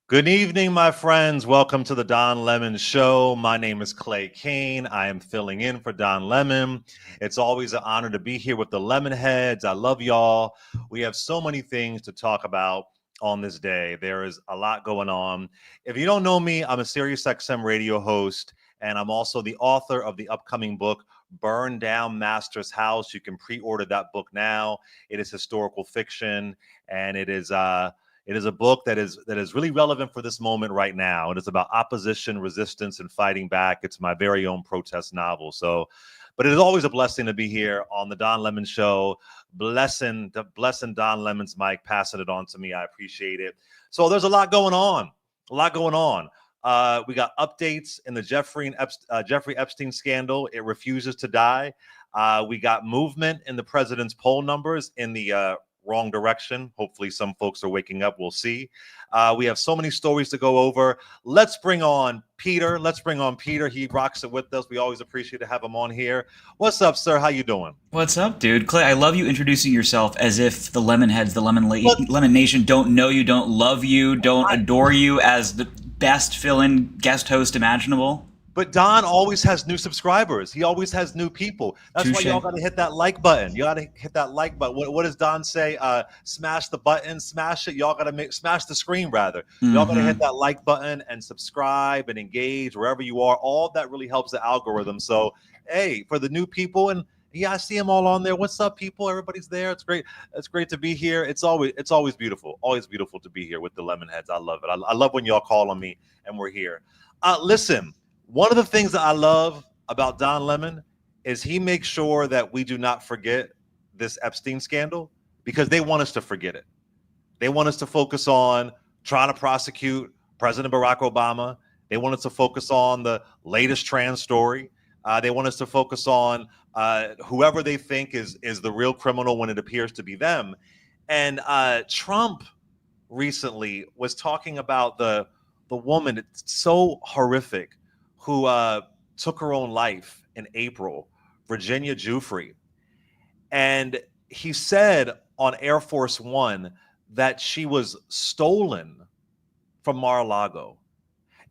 Good evening, my friends. Welcome to the Don Lemon Show. My name is Clay Kane. I am filling in for Don Lemon. It's always an honor to be here with the Lemonheads. I love y'all. We have so many things to talk about on this day. There is a lot going on. If you don't know me, I'm a SiriusXM radio host, and I'm also the author of the upcoming book, Burn Down Master's House. You can pre-order that book now. It is historical fiction, and it is a book that is really relevant for this moment right now. And it's about opposition, resistance, and fighting back. It's my very own protest novel. But it is always a blessing to be here on the Don Lemon Show. Blessing Don Lemon's mic, passing it on to me. I appreciate it. So there's a lot going on. We got updates in the Jeffrey Epstein scandal. It refuses to die. We got movement in the president's poll numbers in the wrong direction. Hopefully some folks are waking up. We'll see. We have so many stories to go over. Let's bring on Peter. He rocks it with us. We always appreciate to have him on here. What's up, sir? How you doing? What's up, dude? Clay, I love you introducing yourself as if the Lemonheads, the Lemon Nation don't know you, don't love you, don't adore you as the best fill-in guest host imaginable. But Don always has new subscribers. He always has new people. That's why y'all got to hit that like button. You got to hit that like button. What does Don say? Smash the button, smash it. Y'all got to smash the screen, rather. Y'all got to hit that like button and subscribe and engage wherever you are. All that really helps the algorithm. So, hey, for the new people, and yeah, I see them all on there. What's up, people? Everybody's there. It's great. It's great to be here. It's always beautiful. Always beautiful to be here with the Lemonheads. I love it. I love when y'all call on me and we're here. Listen. One of the things that I love about Don Lemon is he makes sure that we do not forget this Epstein scandal because they want us to forget it. They want us to focus on trying to prosecute President Barack Obama. They want us to focus on the latest trans story. They want us to focus on whoever they think is the real criminal when it appears to be them. And Trump recently was talking about the woman. It's so horrific, who took her own life in April, Virginia Giuffre. And he said on Air Force One that she was stolen from Mar-a-Lago.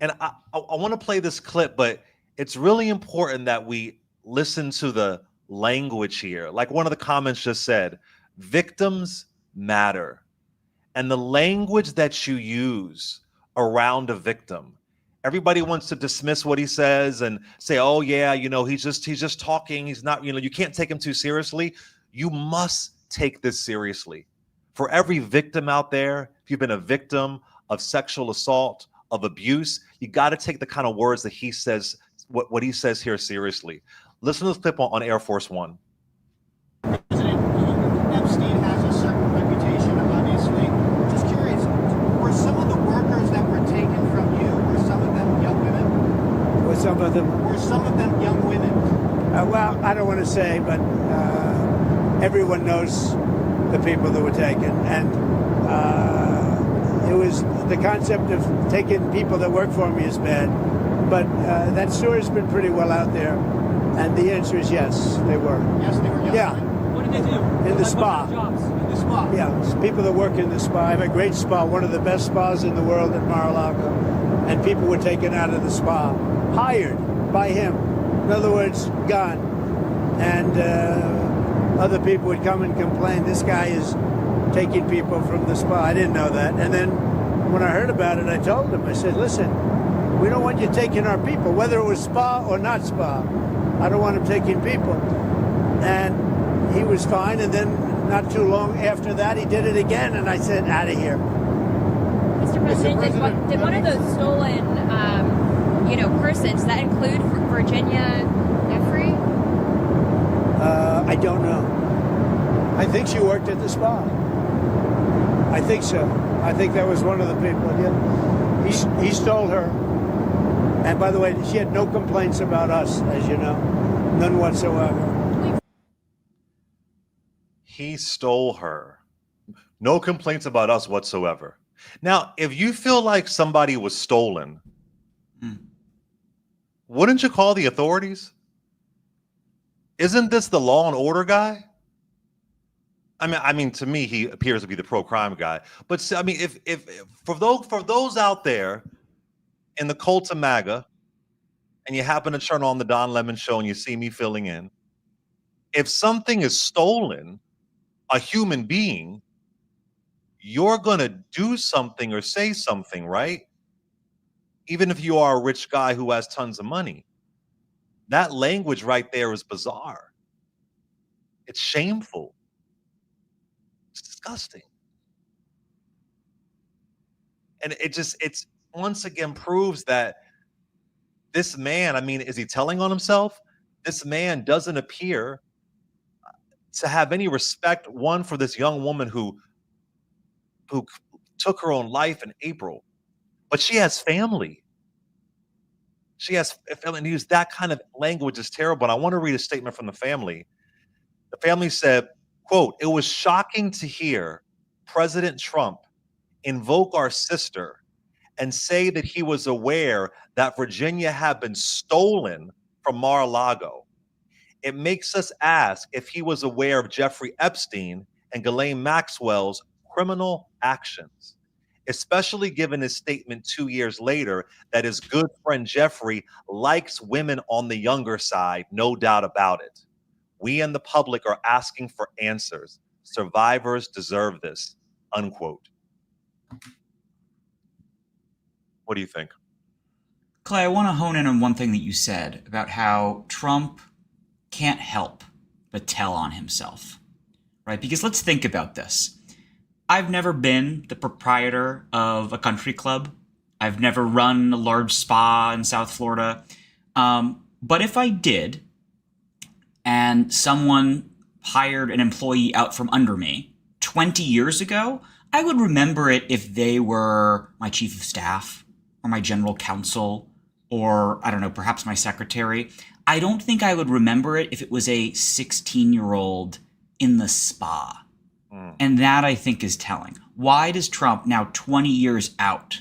And I want to play this clip, but it's really important that we listen to the language here. Like one of the comments just said, victims matter. And the language that you use around a victim, everybody wants to dismiss what he says and say, oh yeah, he's just talking. He's not, you can't take him too seriously. You must take this seriously. For every victim out there, if you've been a victim of sexual assault, of abuse, you got to take the kind of words that he says, what he says here seriously. Listen to this clip on Air Force One. President Epstein has a certain reputation, obviously. Just curious, were some of the workers that were taken from you, were some of them young women? Were some of them young women? Well, I don't want to say, but everyone knows the people that were taken. And it was the concept of taking people that work for me is bad. But that story's been pretty well out there. And the answer is yes, they were. Yes, they were young Yeah. women. What did they do? In the spa. Jobs. In the spa? Yeah, it's people that work in the spa. I have a great spa, one of the best spas in the world at Mar-a-Lago. And people were taken out of the spa, hired by him. In other words, gone. And other people would come and complain, this guy is taking people from the spa. I didn't know that. And then when I heard about it, I told him, I said, listen, we don't want you taking our people, whether it was spa or not spa. I don't want him taking people. And he was fine. And then not too long after that, he did it again. And I said, out of here. Mr. President, did one of those stolen, persons, that include Virginia Giuffre? I don't know. I think she worked at the spa. I think so. I think that was one of the people. Yeah. He stole her. And by the way, she had no complaints about us, as you know. None whatsoever. He stole her. No complaints about us whatsoever. Now, if you feel like somebody was stolen, wouldn't you call the authorities? Isn't this the law and order guy? I mean, to me, he appears to be the pro-crime guy. But I mean, if for those out there in the cult of MAGA, and you happen to turn on the Don Lemon show and you see me filling in, if something is stolen, a human being, you're gonna do something or say something, right? Even if you are a rich guy who has tons of money. That language right there is bizarre. It's shameful. It's disgusting. And it's once again proves that this man, I mean, is he telling on himself? This man doesn't appear to have any respect, one, for this young woman who took her own life in April, but she has family. She has family, and use that kind of language is terrible. And I want to read a statement from the family. The family said, quote, "It was shocking to hear President Trump invoke our sister and say that he was aware that Virginia had been stolen from Mar-a-Lago. It makes us ask if he was aware of Jeffrey Epstein and Ghislaine Maxwell's criminal actions, especially given his statement 2 years later that his good friend Jeffrey likes women on the younger side, no doubt about it. We and the public are asking for answers. Survivors deserve this," unquote. What do you think? Clay, I want to hone in on one thing that you said about how Trump can't help but tell on himself, right? Because let's think about this. I've never been the proprietor of a country club. I've never run a large spa in South Florida. But if I did, and someone hired an employee out from under me 20 years ago, I would remember it if they were my chief of staff or my general counsel or, I don't know, perhaps my secretary. I don't think I would remember it if it was a 16-year-old in the spa. And that, I think, is telling. Why does Trump, now 20 years out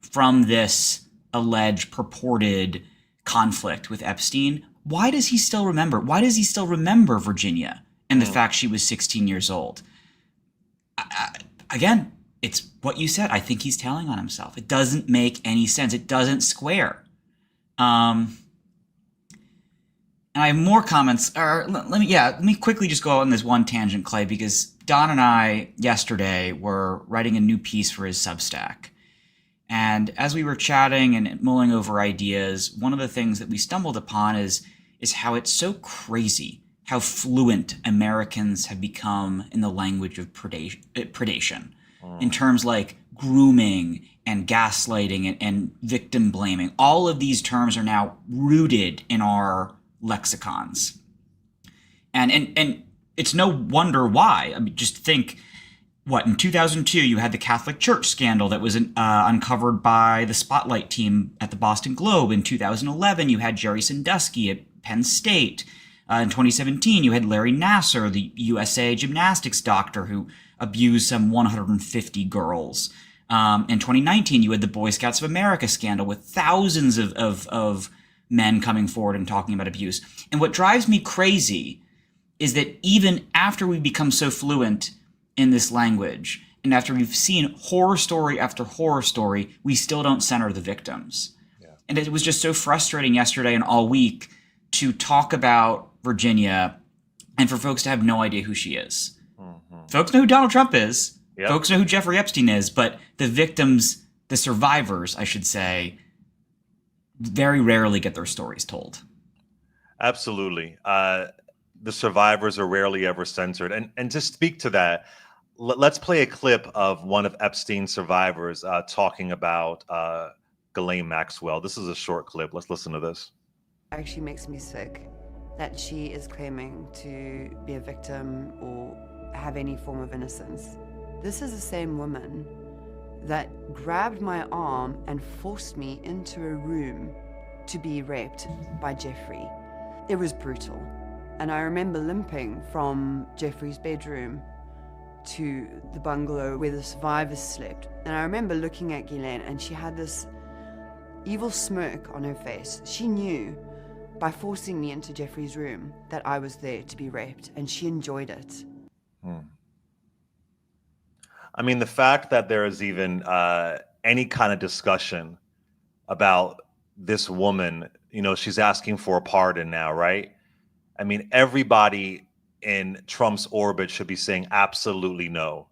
from this alleged purported conflict with Epstein, why does he still remember? Why does he still remember Virginia and the fact she was 16 years old? Again, it's what you said. I think he's telling on himself. It doesn't make any sense. It doesn't square. And I have more comments. Let me quickly just go on this one tangent, Clay, because Don and I yesterday were writing a new piece for his Substack. And as we were chatting and mulling over ideas, one of the things that we stumbled upon is how it's so crazy how fluent Americans have become in the language of predation. In terms like grooming and gaslighting and victim blaming. All of these terms are now rooted in our lexicons. And it's no wonder why. I mean, just think, in 2002, you had the Catholic Church scandal that was uncovered by the Spotlight team at the Boston Globe. In 2011, you had Jerry Sandusky at Penn State. In 2017, you had Larry Nassar, the USA gymnastics doctor who abused some 150 girls. In 2019, you had the Boy Scouts of America scandal with thousands of men coming forward and talking about abuse. And what drives me crazy is that even after we become so fluent in this language, and after we've seen horror story after horror story, we still don't center the victims. Yeah. And it was just so frustrating yesterday and all week to talk about Virginia and for folks to have no idea who she is. Mm-hmm. Folks know who Donald Trump is. Yep. Folks know who Jeffrey Epstein is, but the victims, the survivors, I should say, very rarely get their stories told. Absolutely. The survivors are rarely ever censored. And to speak to that, let's play a clip of one of Epstein's survivors talking about Ghislaine Maxwell. This is a short clip. Let's listen to this. It actually makes me sick that she is claiming to be a victim or have any form of innocence. This is the same woman that grabbed my arm and forced me into a room to be raped by Jeffrey. It was brutal. And I remember limping from Jeffrey's bedroom to the bungalow where the survivors slept. And I remember looking at Ghislaine, and she had this evil smirk on her face. She knew by forcing me into Jeffrey's room that I was there to be raped, and she enjoyed it. I mean, the fact that there is even any kind of discussion about this woman, you know, she's asking for a pardon now, right? I mean, everybody in Trump's orbit should be saying absolutely no.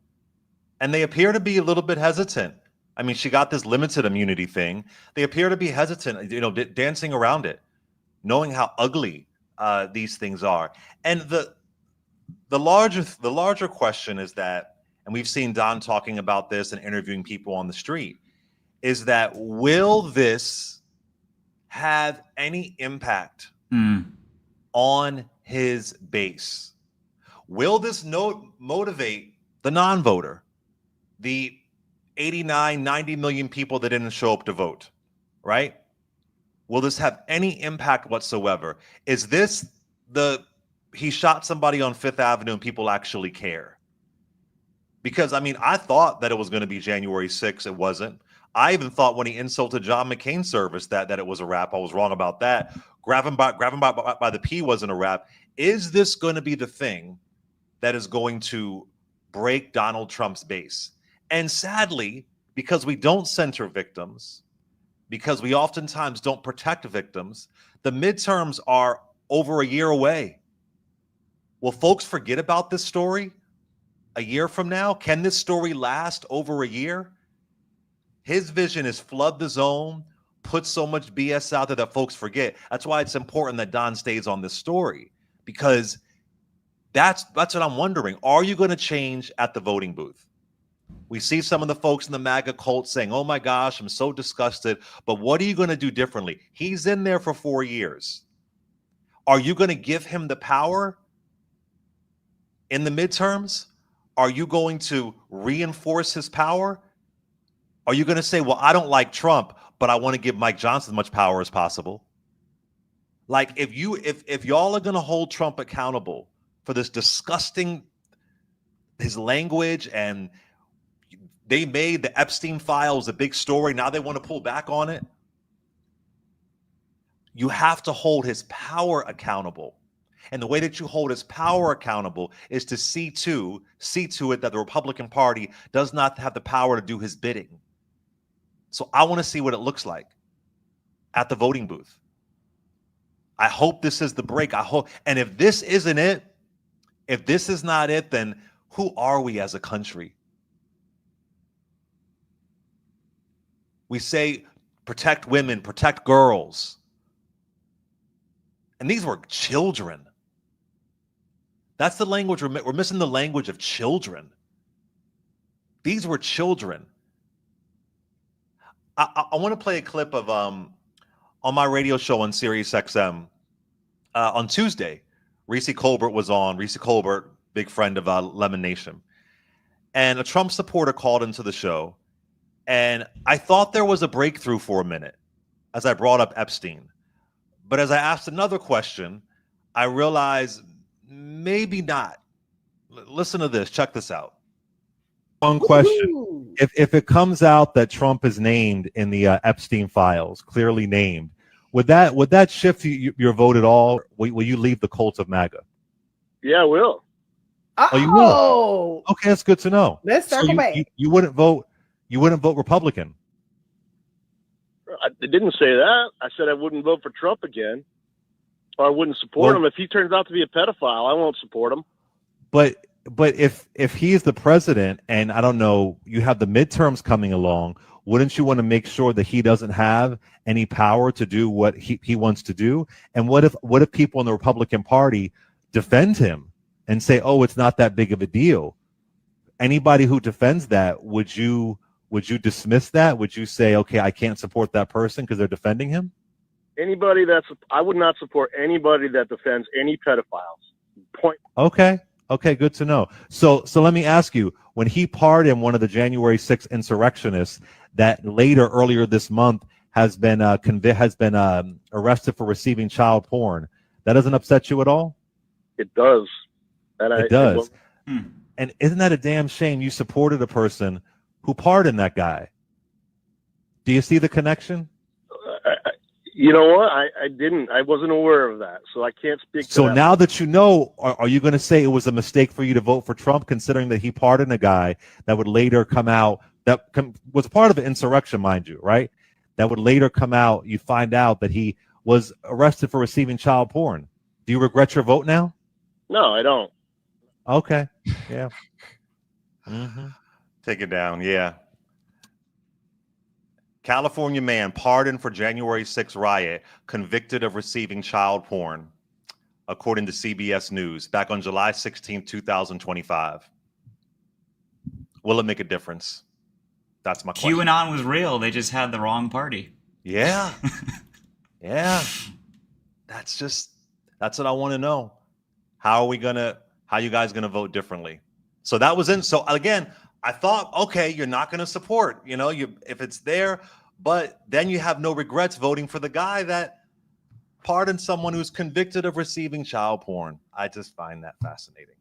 And they appear to be a little bit hesitant. I mean, she got this limited immunity thing. They appear to be hesitant, you know, dancing around it, knowing how ugly these things are. And the larger question is that, and we've seen Don talking about this and interviewing people on the street, is that will this have any impact on his base? Will this motivate the non-voter, the 89, 90 million people that didn't show up to vote, right? Will this have any impact whatsoever? Is this he shot somebody on Fifth Avenue and people actually care? Because, I mean, I thought that it was going to be January 6th. It wasn't. I even thought when he insulted John McCain's service that it was a wrap. I was wrong about that. Grab him by the P wasn't a wrap. Is this going to be the thing that is going to break Donald Trump's base? And sadly, because we don't center victims, because we oftentimes don't protect victims, the midterms are over a year away. Will folks forget about this story a year from now? Can this story last over a year? His vision is flood the zone, put so much BS out there that folks forget. That's why it's important that Don stays on this story, because that's what I'm wondering. Are you going to change at the voting booth? We see some of the folks in the MAGA cult saying, oh my gosh, I'm so disgusted. But what are you going to do differently? He's in there for 4 years. Are you going to give him the power in the midterms? Are you going to reinforce his power? Are you going to say, well, I don't like Trump, but I want to give Mike Johnson as much power as possible? Like, if y'all are going to hold Trump accountable for this disgusting, his language, and they made the Epstein files a big story, now they want to pull back on it. You have to hold his power accountable. And the way that you hold his power accountable is to see to it that the Republican Party does not have the power to do his bidding. So I want to see what it looks like at the voting booth. I hope this is the break. I hope. And if this isn't it, if this is not it, then who are we as a country? We say protect women, protect girls. And these were children. That's the language we're missing, the language of children. These were children. I want to play a clip of on my radio show on Sirius XM on Tuesday. Reese Colbert was on. Reese Colbert, big friend of Lemon Nation. And a Trump supporter called into the show. And I thought there was a breakthrough for a minute as I brought up Epstein. But as I asked another question, I realized maybe not. Listen to this. Check this out. One question. If it comes out that Trump is named in the Epstein files, clearly named, would that shift your vote at all? Will you leave the cult of MAGA? Yeah, I will. Oh, you will? Okay, that's good to know. Let's circle back. You wouldn't vote. You wouldn't vote Republican. I didn't say that. I said I wouldn't vote for Trump again, or I wouldn't support him. If he turns out to be a pedophile, I won't support him. But if he's the president, and I don't know, you have the midterms coming along, wouldn't you want to make sure that he doesn't have any power to do what he wants to do? And what if people in the Republican Party defend him and say, oh, it's not that big of a deal? Anybody who defends that, would you dismiss that? Would you say, okay, I can't support that person because they're defending him? I would not support anybody that defends any pedophiles. Point. Okay, good to know. So let me ask you, when he pardoned one of the January 6th insurrectionists that earlier this month has been arrested for receiving child porn, that doesn't upset you at all? It does. It does. And isn't that a damn shame? You supported a person who pardoned that guy. Do you see the connection? You know what? I didn't. I wasn't aware of that, so I can't speak to So that. now that you know, are you going to say it was a mistake for you to vote for Trump, considering that he pardoned a guy that would later come out, was part of an insurrection, mind you, right? That would later come out, you find out that he was arrested for receiving child porn. Do you regret your vote now? No, I don't. Okay. Yeah. Mm-hmm. Take it down. Yeah. California man pardoned for January 6th riot, convicted of receiving child porn, according to CBS News, back on July 16, 2025. Will it make a difference? That's my question. QAnon was real. They just had the wrong party. Yeah. Yeah. That's what I want to know. How you guys gonna vote differently? So that was so again, I thought, okay, you're not gonna support, if it's there, but then you have no regrets voting for the guy that pardoned someone who's convicted of receiving child porn. I just find that fascinating.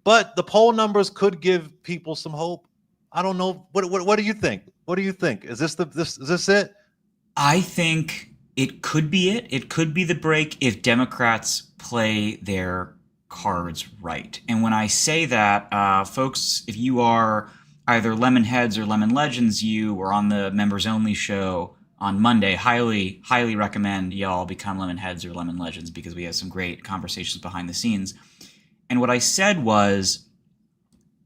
But the poll numbers could give people some hope. I don't know. What do you think? What do you think? Is this it? I think it could be it. It could be the break if Democrats play their cards right. And when I say that, folks, if you are either Lemon Heads or Lemon Legends, you were on the Members Only show on Monday, highly recommend y'all become Lemon Heads or Lemon Legends because we have some great conversations behind the scenes. And what I said was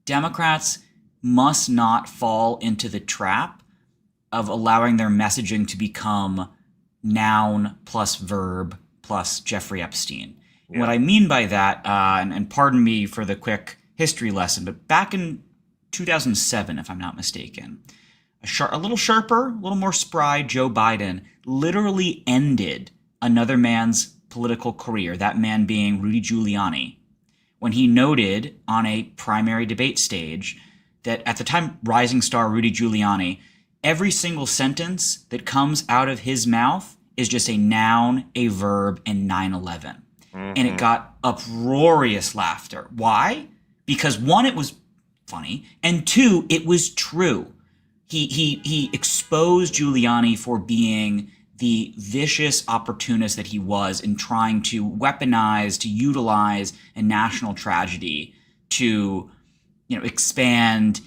Democrats must not fall into the trap of allowing their messaging to become noun plus verb plus Jeffrey Epstein. Yeah. What I mean by that, and pardon me for the quick history lesson, but back in 2007, if I'm not mistaken, a little sharper, a little more spry Joe Biden literally ended another man's political career, that man being Rudy Giuliani, when he noted on a primary debate stage that at the time rising star Rudy Giuliani, every single sentence that comes out of his mouth is just a noun, a verb, and 9/11. And it got uproarious laughter. Why? Because one, it was funny, and two, it was true. He exposed Giuliani for being the vicious opportunist that he was in trying to weaponize, to utilize a national tragedy to, expand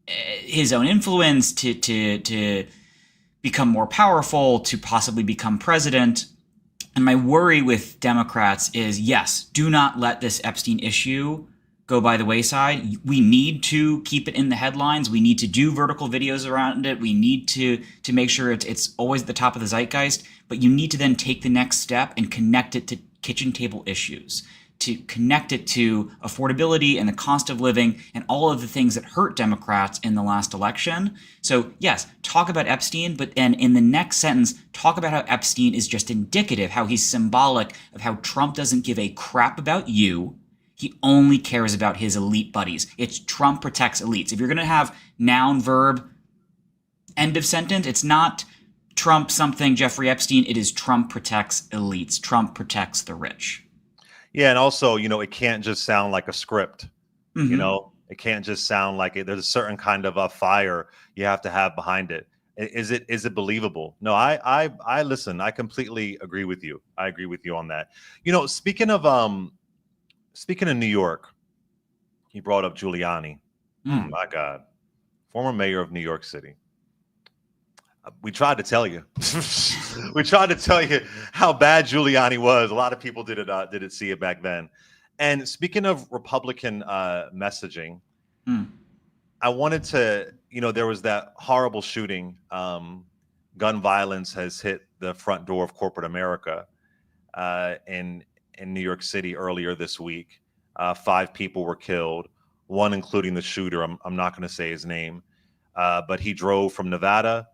his own influence, to become more powerful, to possibly become president. And my worry with Democrats is, yes, do not let this Epstein issue go by the wayside. We need to keep it in the headlines. We need to do vertical videos around it. We need to make sure it's always at the top of the zeitgeist. But you need to then take the next step and connect it to kitchen table issues, to connect it to affordability and the cost of living and all of the things that hurt Democrats in the last election. So yes, talk about Epstein, but then in the next sentence, talk about how Epstein is just indicative, how he's symbolic of how Trump doesn't give a crap about you. He only cares about his elite buddies. It's Trump protects elites. If you're going to have noun, verb, end of sentence, it's not Trump something, Jeffrey Epstein. It is Trump protects elites. Trump protects the rich. Yeah, and also, it can't just sound like a script. It can't just sound like it. There's a certain kind of fire you have to have behind it. Is it believable? No, I listen. I completely agree with you. I agree with you on that. Speaking of New York, he brought up Giuliani. My God, former mayor of New York City. We tried to tell you. We tried to tell you how bad Giuliani was. A lot of people didn't see it back then. And speaking of Republican messaging, I wanted to, there was that horrible shooting. Gun violence has hit the front door of corporate America in New York City earlier this week. 5 people were killed, one including the shooter. I'm not going to say his name, but he drove from Nevada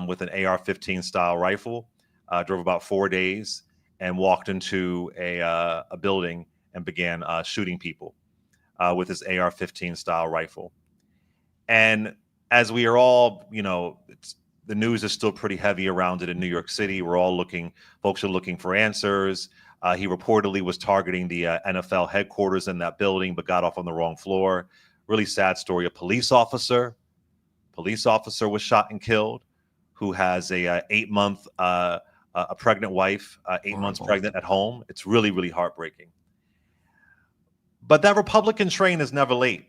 with an AR-15 style rifle, drove about 4 days and walked into a building and began shooting people with his AR-15 style rifle. And as we are all, the news is still pretty heavy around it in New York City. Folks are looking for answers. He reportedly was targeting the NFL headquarters in that building, but got off on the wrong floor. Really sad story. A police officer was shot and killed, who has a 8-month a pregnant wife, 8 months pregnant at home. It's really, really heartbreaking. But that Republican train is never late.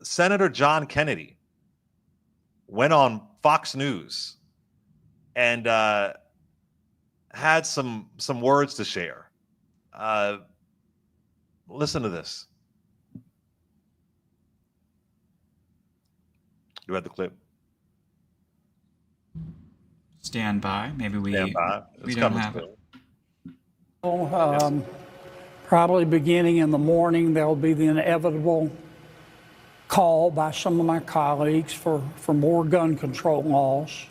Senator John Kennedy went on Fox News and had some words to share. Listen to this. You had the clip. Stand by. Maybe we Stand by. we don't have it. Probably beginning in the morning, there'll be the inevitable call by some of my colleagues for more gun control laws.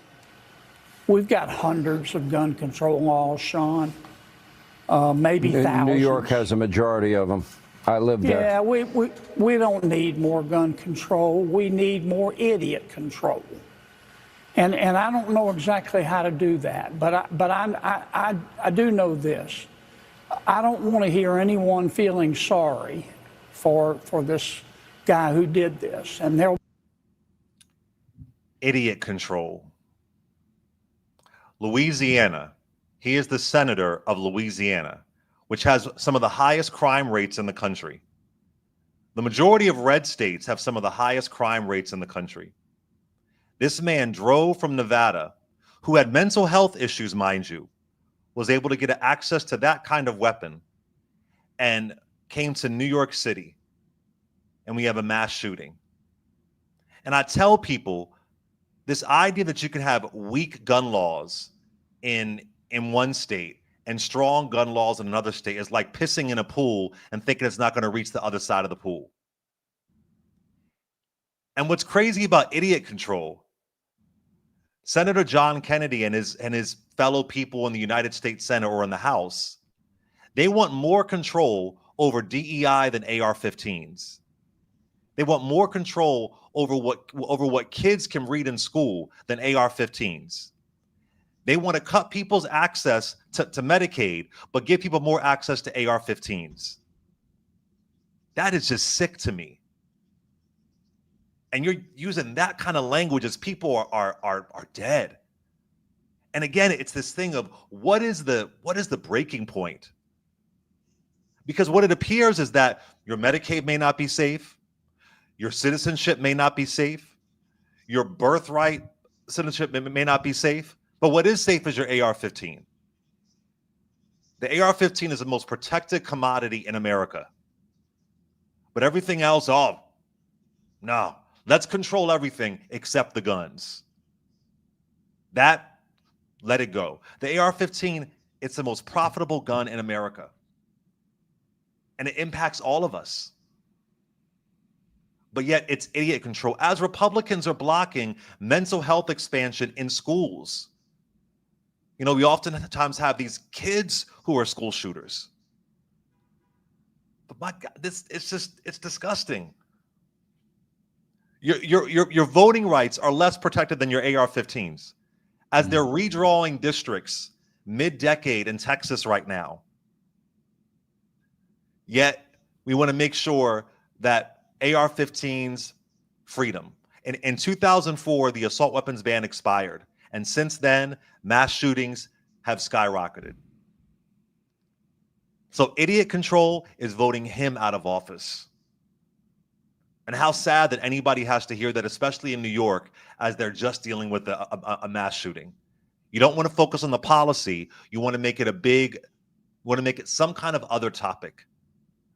We've got hundreds of gun control laws, Sean, maybe thousands. New York has a majority of them. I live there. Yeah, we don't need more gun control. We need more idiot control. And I don't know exactly how to do that, but I do know this. I don't want to hear anyone feeling sorry for this guy who did this. And they'll idiot control. Louisiana. He is the senator of Louisiana, which has some of the highest crime rates in the country. The majority of red states have some of the highest crime rates in the country. This man drove from Nevada, who had mental health issues, mind you, was able to get access to that kind of weapon and came to New York City, and we have a mass shooting. And I tell people, this idea that you can have weak gun laws in one state and strong gun laws in another state is like pissing in a pool and thinking it's not going to reach the other side of the pool. And what's crazy about idiot control, Senator John Kennedy and his fellow people in the United States Senate or in the House, they want more control over DEI than AR-15s. They want more control over what kids can read in school than AR-15s. They want to cut people's access to Medicaid, but give people more access to AR-15s. That is just sick to me. And you're using that kind of language as people are dead. And again, it's this thing of what is the breaking point? Because what it appears is that your Medicaid may not be safe, your citizenship may not be safe, your birthright citizenship may not be safe, but what is safe is your AR-15. The AR-15 is the most protected commodity in America. But everything else, no. Let's control everything except the guns. That, let it go. The AR-15, it's the most profitable gun in America. And it impacts all of us. But yet it's idiot control. As Republicans are blocking mental health expansion in schools. You know, we oftentimes have these kids who are school shooters. But my God, it's disgusting. Your voting rights are less protected than your AR-15s, as they're redrawing districts mid-decade in Texas right now. Yet we want to make sure that AR-15s freedom. In 2004, the assault weapons ban expired, and since then, mass shootings have skyrocketed. So idiot control is voting him out of office. And how sad that anybody has to hear that, especially in New York, as they're just dealing with a mass shooting. You don't want to focus on the policy. You want to make it some kind of other topic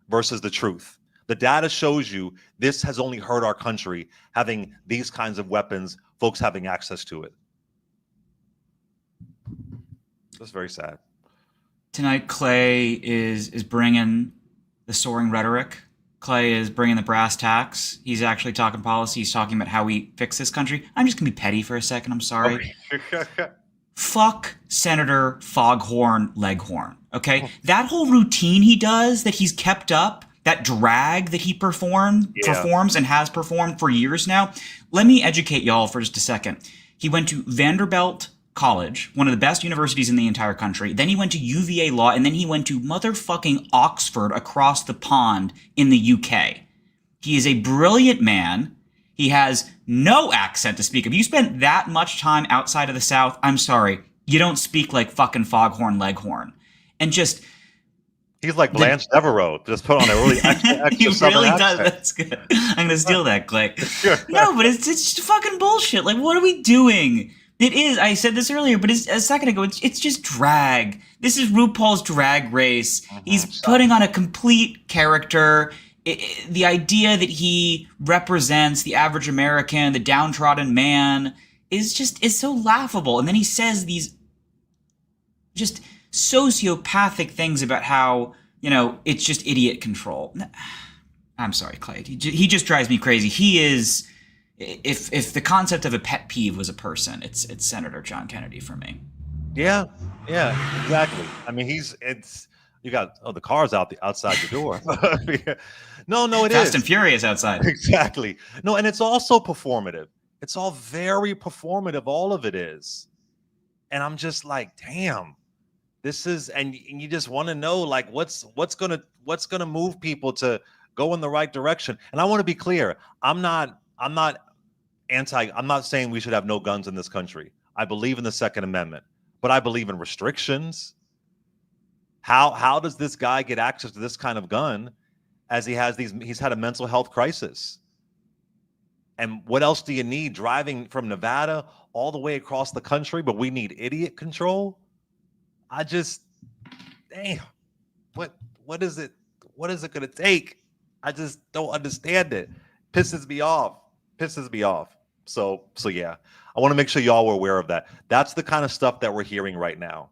versus the truth. The data shows you this has only hurt our country, having these kinds of weapons, folks having access to it. That's very sad. Tonight, Clay is bringing the soaring rhetoric. Clay is bringing the brass tacks. He's actually talking policy. He's talking about how we fix this country. I'm just going to be petty for a second. I'm sorry. Fuck Senator Fogghorn Leghorn, okay? That whole routine he does that he's kept up, that drag that he performs and has performed for years now. Let me educate y'all for just a second. He went to Vanderbilt College, one of the best universities in the entire country. Then he went to UVA Law, and then he went to motherfucking Oxford across the pond in the UK. He is a brilliant man. He has no accent to speak of. You spent that much time outside of the South. I'm sorry. You don't speak like fucking Fogghorn Leghorn. And just... He's like Blanche Devereaux. Just put on a really extra he really accent. does. That's good. I'm going to steal that, Clay. No, but it's just fucking bullshit. Like, what are we doing? It is. I said this earlier, but a second ago, it's just drag. This is RuPaul's Drag Race. He's putting on a complete character. The idea that he represents the average American, the downtrodden man, is so laughable. And then he says these just sociopathic things about how, it's just idiot control. I'm sorry, Clay. He just drives me crazy. He is, if the concept of a pet peeve was a person, it's Senator John Kennedy for me. Yeah, exactly. I mean, you got the car's outside the door. No, it is Fast and Furious outside. Exactly. No, and it's also performative. It's all very performative. All of it is, and I'm just like, damn, this is, and you just want to know, like, what's gonna move people to go in the right direction. And I want to be clear. I'm not saying we should have no guns in this country. I believe in the Second Amendment, but I believe in restrictions. How does this guy get access to this kind of gun as he's had a mental health crisis? And what else do you need driving from Nevada all the way across the country, but we need idiot control? Damn, what is it going to take? I just don't understand it. Pisses me off. So yeah, I want to make sure y'all were aware of that. That's the kind of stuff that we're hearing right now.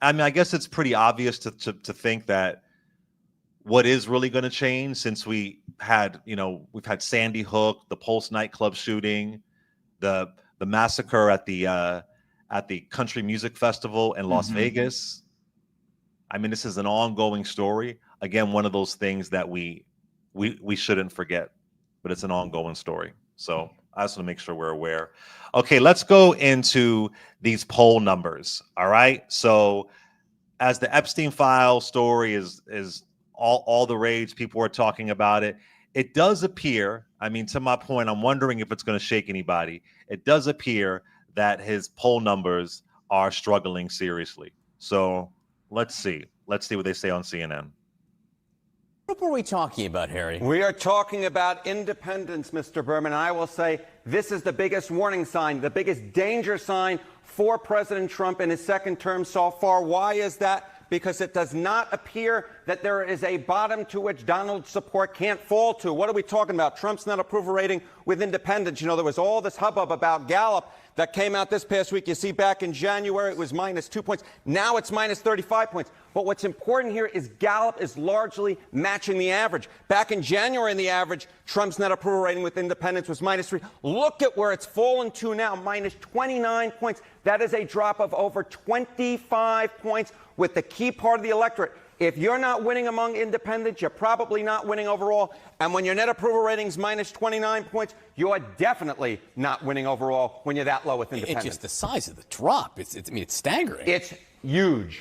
I mean, I guess it's pretty obvious to think that what is really going to change, since we've had Sandy Hook, the Pulse nightclub shooting, the massacre at the Country Music Festival in Las Vegas. I mean, this is an ongoing story. Again, one of those things that we shouldn't forget, but it's an ongoing story. So I just want to make sure we're aware. Okay, let's go into these poll numbers. All right. So as the Epstein file story is all the rage, people are talking about it. It does appear, I mean, to my point, I'm wondering if it's going to shake anybody. It does appear that his poll numbers are struggling seriously. So let's see what they say on CNN. What were we talking about, Harry? We are talking about independence, Mr. Berman. I will say this is the biggest warning sign, the biggest danger sign for President Trump in his second term so far. Why is that? Because it does not appear that there is a bottom to which Donald's support can't fall to. What are we talking about? Trump's net approval rating with independents. There was all this hubbub about Gallup that came out this past week. You see, back in January, it was -2 points. Now it's -35 points. But what's important here is Gallup is largely matching the average. Back in January, in the average, Trump's net approval rating with independents was -3. Look at where it's fallen to now, -29 points. That is a drop of over 25 points with the key part of the electorate. If you're not winning among independents, you're probably not winning overall. And when your net approval rating's -29 points, you are definitely not winning overall when you're that low with independents. It's just the size of the drop. It's staggering. It's huge.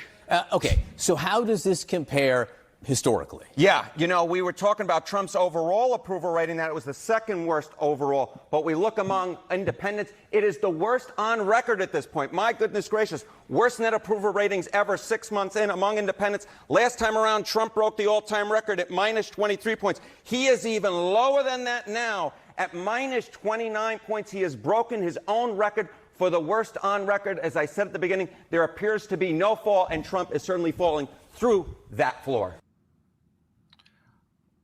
Okay, so how does this compare historically? Yeah, we were talking about Trump's overall approval rating, that it was the second worst overall. But we look among independents, it is the worst on record at this point. My goodness gracious, worst net approval ratings ever 6 months in among independents. Last time around, Trump broke the all-time record at -23 points. He is even lower than that now at -29 points. He has broken his own record for the worst on record. As I said at the beginning, there appears to be no fall, and Trump is certainly falling through that floor.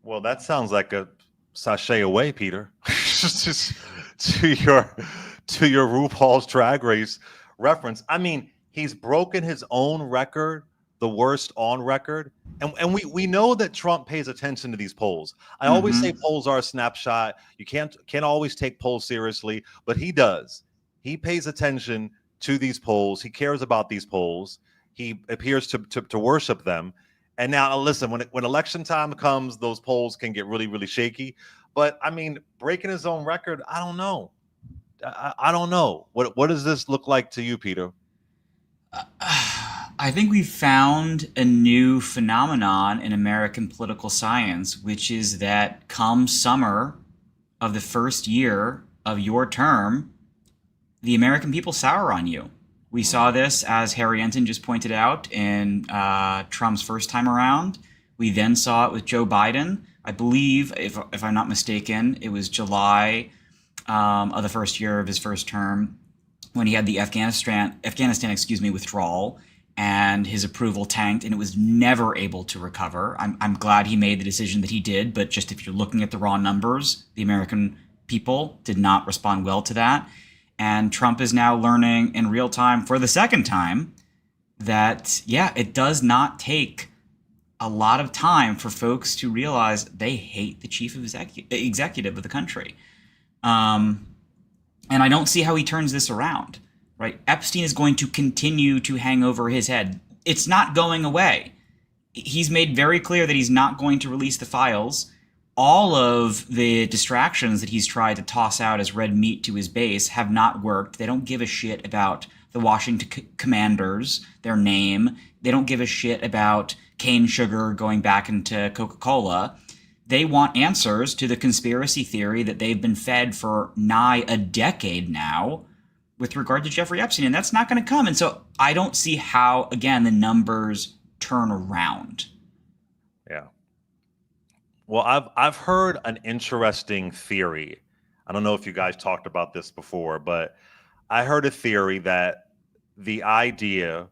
Well, that sounds like a sachet away, Peter, just to your RuPaul's Drag Race reference. I mean, he's broken his own record, the worst on record. And we know that Trump pays attention to these polls. I always say polls are a snapshot. You can't always take polls seriously, but he does. He pays attention to these polls. He cares about these polls. He appears to worship them. And now, listen, when election time comes, those polls can get really, really shaky. But, I mean, breaking his own record, I don't know. I don't know. What does this look like to you, Peter? I think we've found a new phenomenon in American political science, which is that come summer of the first year of your term, the American people sour on you. We saw this, as Harry Enton just pointed out, in Trump's first time around. We then saw it with Joe Biden. I believe, if I'm not mistaken, it was July of the first year of his first term when he had the Afghanistan withdrawal, and his approval tanked, and it was never able to recover. I'm glad he made the decision that he did, but just if you're looking at the raw numbers, the American people did not respond well to that. And Trump is now learning in real time for the second time that, yeah, it does not take a lot of time for folks to realize they hate the chief executive of the country. And I don't see how he turns this around, right? Epstein is going to continue to hang over his head. It's not going away. He's made very clear that he's not going to release the files. All of the distractions that he's tried to toss out as red meat to his base have not worked. They don't give a shit about the Washington Commanders, their name. They don't give a shit about cane sugar going back into Coca-Cola. They want answers to the conspiracy theory that they've been fed for nigh a decade now with regard to Jeffrey Epstein, and that's not going to come. And so I don't see how, again, the numbers turn around. Yeah. Well, I've heard an interesting theory. I don't know if you guys talked about this before, but I heard a theory that the idea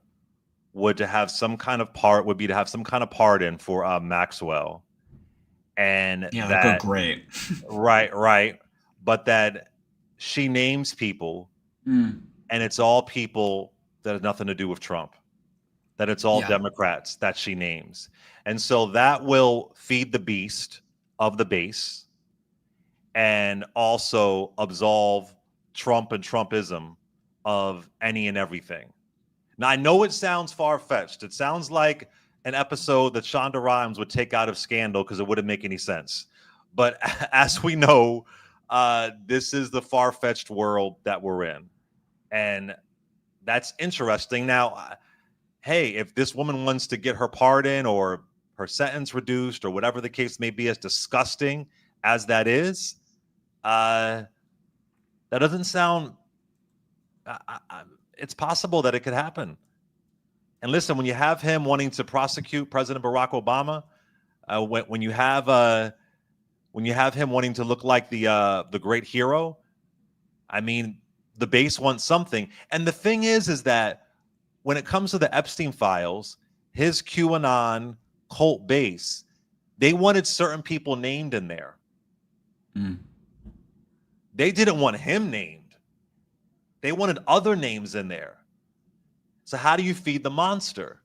would be to have some kind of pardon for Maxwell, and yeah, that that'd go great. right, but that she names people, and it's all people that have nothing to do with Trump. That it's all Democrats that she names. And so that will feed the beast of the base and also absolve Trump and Trumpism of any and everything. Now, I know it sounds far-fetched. It sounds like an episode that Shonda Rhimes would take out of Scandal because it wouldn't make any sense. But as we know, this is the far-fetched world that we're in. And that's interesting. Now, hey, if this woman wants to get her pardon or her sentence reduced or whatever the case may be, as disgusting as that is, that doesn't sound... it's possible that it could happen. And listen, when you have him wanting to prosecute President Barack Obama, when you have him wanting to look like the great hero, I mean, the base wants something. And the thing is that when it comes to the Epstein files, his QAnon cult base, they wanted certain people named in there. They didn't want him named. They wanted other names in there. So how do you feed the monster?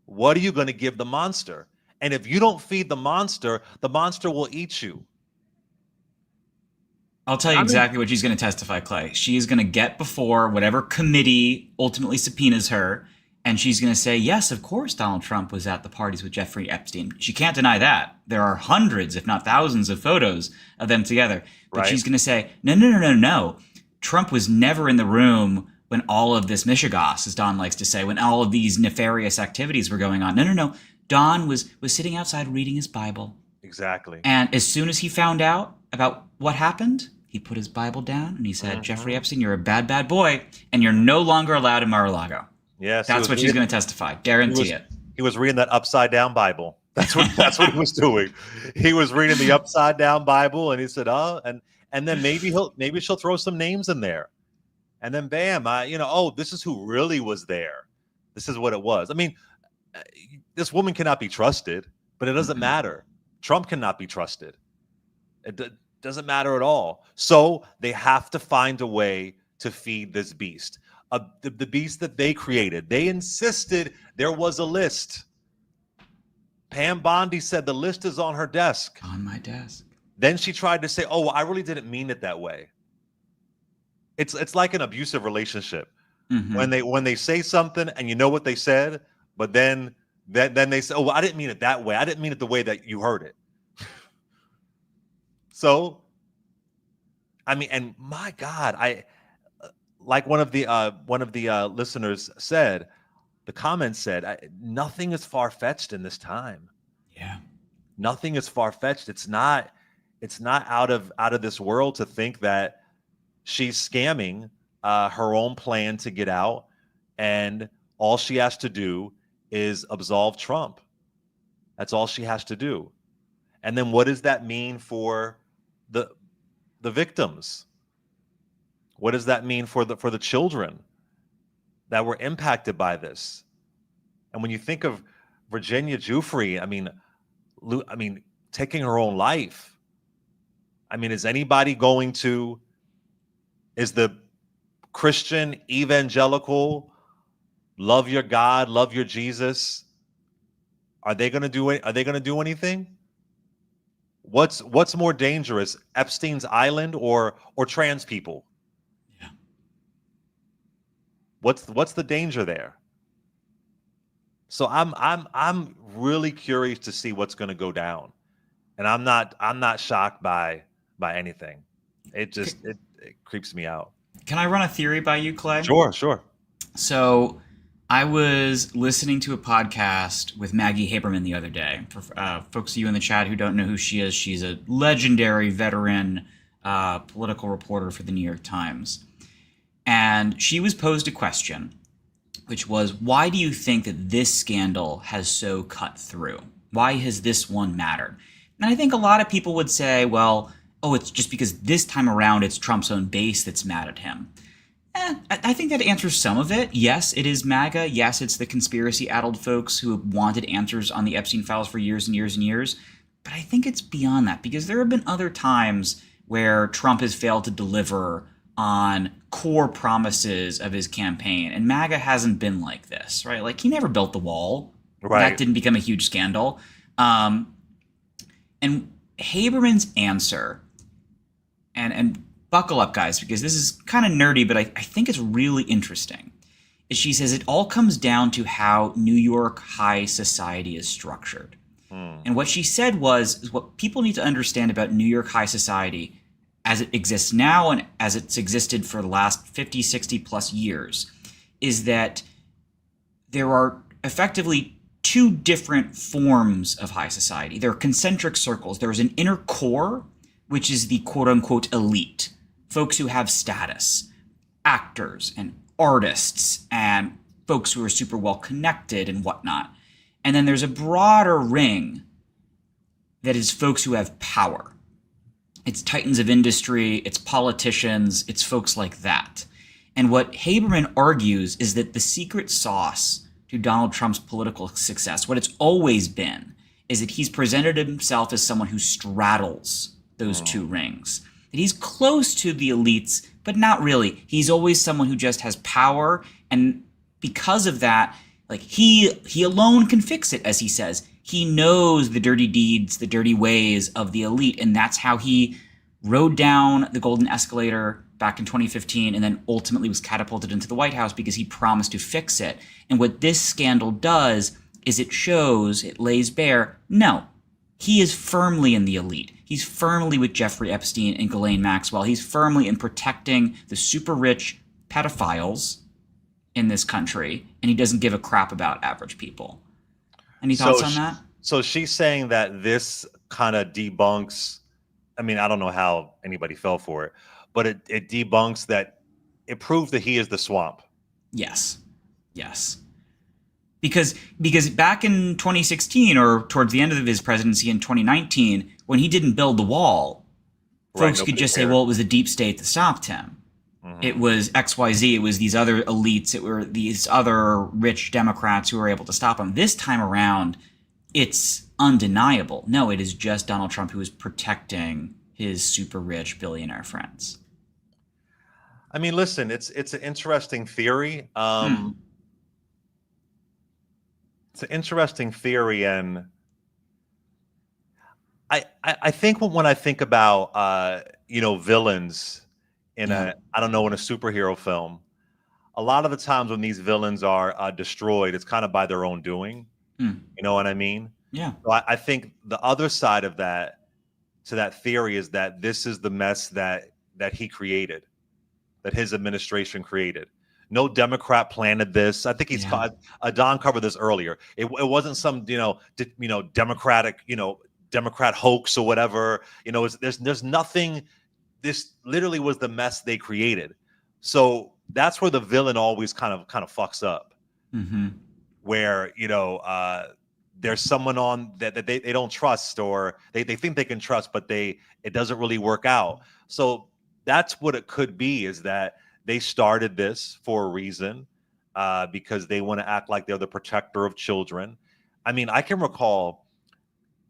What are you going to give the monster? And if you don't feed the monster will eat you. I'll tell you exactly what she's going to testify, Clay. She is going to get before whatever committee ultimately subpoenas her, and she's going to say, yes, of course Donald Trump was at the parties with Jeffrey Epstein. She can't deny that. There are hundreds, if not thousands, of photos of them together. But she's going to say, no. Trump was never in the room when all of this mishigas, as Don likes to say, when all of these nefarious activities were going on. No. Don was sitting outside reading his Bible. Exactly. And as soon as he found out about what happened, he put his Bible down and he said, Jeffrey Epstein, you're a bad, bad boy, and you're no longer allowed in Mar-a-Lago. Yes. That's what she's going to testify. Guarantee it. He was reading that upside down Bible. That's what he was doing. He was reading the upside down Bible, and he said, and then maybe she'll throw some names in there. And then bam, this is who really was there. This is what it was. I mean, this woman cannot be trusted, but it doesn't matter. Trump cannot be trusted. It doesn't matter at all. So they have to find a way to feed this beast. The beast that they created. They insisted there was a list. Pam Bondi said the list is on her desk. On my desk. Then she tried to say, oh, well, I really didn't mean it that way. It's like an abusive relationship. When they say something and you know what they said, but then they say, oh, well, I didn't mean it that way. I didn't mean it the way that you heard it. So, I mean, and my God, like one of the listeners said, the comments said, nothing is far-fetched in this time. Yeah. Nothing is far-fetched. It's not it's not out of this world to think that she's scamming her own plan to get out, and all she has to do is absolve Trump. That's all she has to do. And then what does that mean for the victims? What does that mean for the children that were impacted by this? And when you think of Virginia Giuffre, I mean, taking her own life. I mean, is the Christian evangelical love your God, love your Jesus? Are they going to do anything? What's more dangerous, Epstein's Island or trans people? Yeah. What's the danger there? So I'm really curious to see what's going to go down, and I'm not shocked by anything. It creeps me out. Can I run a theory by you, Clay? Sure. So I was listening to a podcast with Maggie Haberman the other day. For folks of you in the chat who don't know who she is, she's a legendary veteran political reporter for the New York Times. And she was posed a question, which was, why do you think that this scandal has so cut through? Why has this one mattered? And I think a lot of people would say, well, it's just because this time around it's Trump's own base that's mad at him. I think that answers some of it. Yes, it is MAGA. Yes, it's the conspiracy-addled folks who have wanted answers on the Epstein files for years and years and years. But I think it's beyond that, because there have been other times where Trump has failed to deliver on core promises of his campaign. And MAGA hasn't been like this, right? Like, he never built the wall. Right. That didn't become a huge scandal. And Haberman's answer, and buckle up, guys, because this is kind of nerdy, but I think it's really interesting, is she says it all comes down to how New York high society is structured. And what she said is what people need to understand about New York high society as it exists now and as it's existed for the last 50, 60 plus years, is that there are effectively two different forms of high society. There are concentric circles. There's an inner core, which is the quote unquote elite, folks who have status, actors and artists and folks who are super well connected and whatnot. And then there's a broader ring that is folks who have power. It's titans of industry, it's politicians, it's folks like that. And what Haberman argues is that the secret sauce to Donald Trump's political success, what it's always been, is that he's presented himself as someone who straddles those two rings. That he's close to the elites, but not really. He's always someone who just has power, and because of that, like he alone can fix it, as he says. He knows the dirty deeds, the dirty ways of the elite, and that's how he rode down the golden escalator back in 2015 and then ultimately was catapulted into the White House because he promised to fix it. And what this scandal does is it lays bare, no, he is firmly in the elite. He's firmly with Jeffrey Epstein and Ghislaine Maxwell. He's firmly in protecting the super rich pedophiles in this country, and he doesn't give a crap about average people. Any thoughts on that? So she's saying that this kind of debunks, I mean, I don't know how anybody fell for it, but it debunks that, it proves that he is the swamp. Yes. Because back in 2016 or towards the end of his presidency in 2019, when he didn't build the wall, folks could just say, well, it was the deep state that stopped him. It was XYZ. It was these other elites. It were these other rich Democrats who were able to stop him. This time around, it's undeniable. No, it is just Donald Trump who is protecting his super rich billionaire friends. I mean, listen, it's an interesting theory. It's an interesting theory, and I think when I think about villains in a superhero film, a lot of the times when these villains are destroyed, it's kind of by their own doing. You know what I mean? Yeah. So I think the other side of that, to that theory, is that this is the mess that he created, that his administration created. No Democrat planted this. I think Don covered this earlier. It wasn't some Democratic Democrat hoax or whatever. You know, there's nothing. This literally was the mess they created. So that's where the villain always kind of fucks up. Mm-hmm. Where, you know, there's someone on that they don't trust, or they think they can trust, but it doesn't really work out. So that's what it could be, is that they started this for a reason, because they want to act like they're the protector of children. I mean, I can recall